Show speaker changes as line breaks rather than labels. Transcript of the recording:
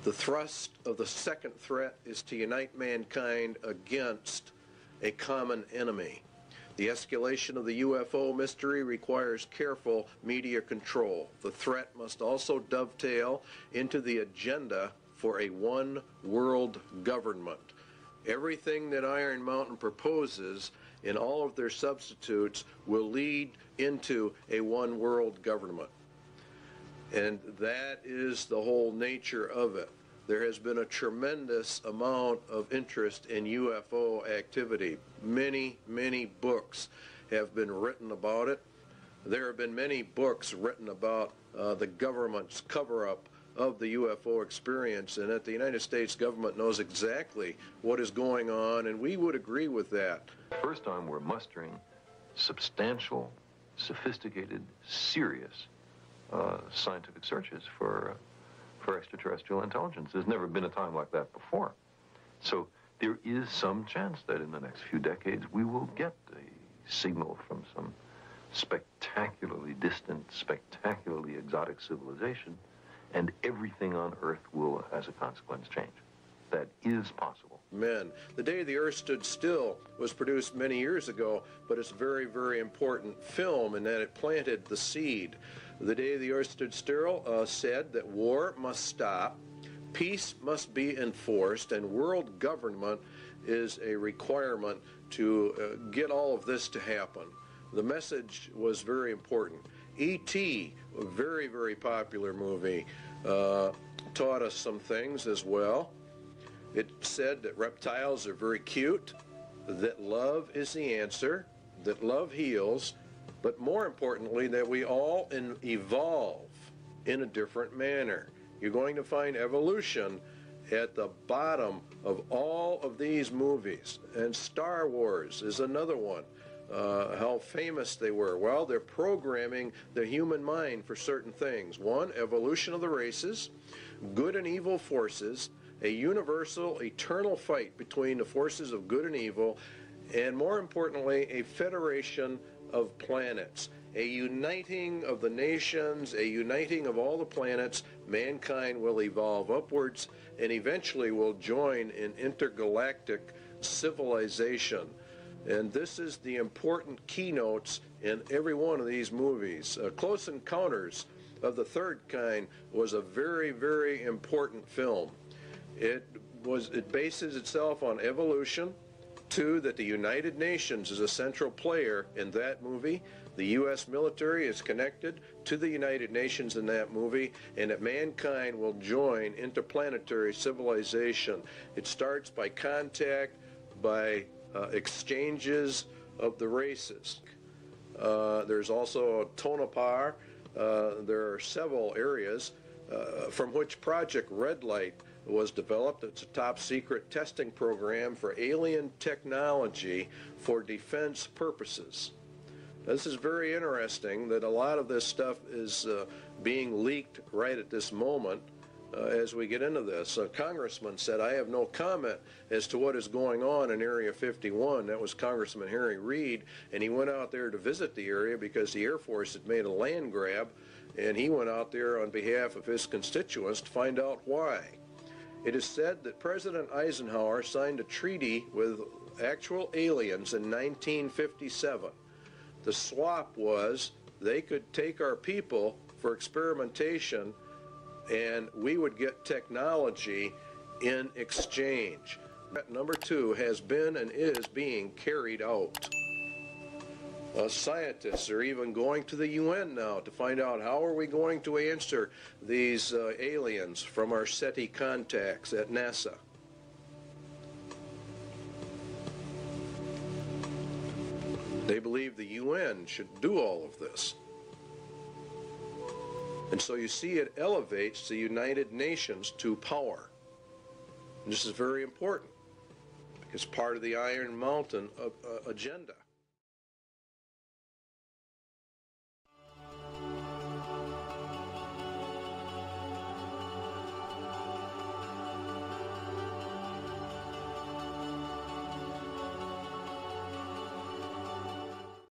The thrust of the second threat is to unite mankind against a common enemy. The escalation of the UFO mystery requires careful media control. The threat must also dovetail into the agenda for a one-world government. Everything that Iron Mountain proposes in all of their substitutes will lead into a one-world government. And that is the whole nature of it. There has been a tremendous amount of interest in UFO activity. Many, many books have been written about it. There have been many books written about the government's cover-up of the UFO experience, and that the United States government knows exactly what is going on, and we would agree with that.
First time we're mustering substantial, sophisticated, serious scientific searches for extraterrestrial intelligence. There's never been a time like that before. So there is some chance that in the next few decades we will get a signal from some spectacularly distant, spectacularly exotic civilization, and everything on Earth will, as a consequence, change. That is possible.
Men. The Day the Earth Stood Still was produced many years ago, but it's a very, very important film in that it planted the seed. The Day the Earth Stood Still said that war must stop, peace must be enforced, and world government is a requirement to get all of this to happen. The message was very important. E.T., a very, very popular movie, taught us some things as well. It said that reptiles are very cute, that love is the answer, that love heals, but more importantly, that we all evolve in a different manner. You're going to find evolution at the bottom of all of these movies. And Star Wars is another one. How famous they were. Well, they're programming the human mind for certain things. One, evolution of the races, good and evil forces, a universal, eternal fight between the forces of good and evil, and more importantly, a federation of planets, a uniting of the nations, a uniting of all the planets. Mankind will evolve upwards and eventually will join in intergalactic civilization. And this is the important keynotes in every one of these movies. Close Encounters of the Third Kind was a very, very important film. It bases itself on evolution. Two, that the United Nations is a central player in that movie. The U.S. military is connected to the United Nations in that movie, and that mankind will join interplanetary civilization. It starts by contact, by exchanges of the races. There's also Tonopah. There are several areas from which Project Red Light was developed. It's a top secret testing program for alien technology for defense purposes. This is very interesting that a lot of this stuff is being leaked right at this moment. As we get into this, a congressman said, "I have no comment as to what is going on in Area 51. That was Congressman Harry Reid, and he went out there to visit the area because the Air Force had made a land grab, and he went out there on behalf of his constituents to find out why. It is said that President Eisenhower signed a treaty with actual aliens in 1957. The swap was they could take our people for experimentation, and we would get technology in exchange. Number two has been and is being carried out. Scientists are even going to the UN now to find out how are we going to answer these aliens from our SETI contacts at NASA. They believe the UN should do all of this. And so you see it elevates the United Nations to power. And this is very important because part of the Iron Mountain agenda.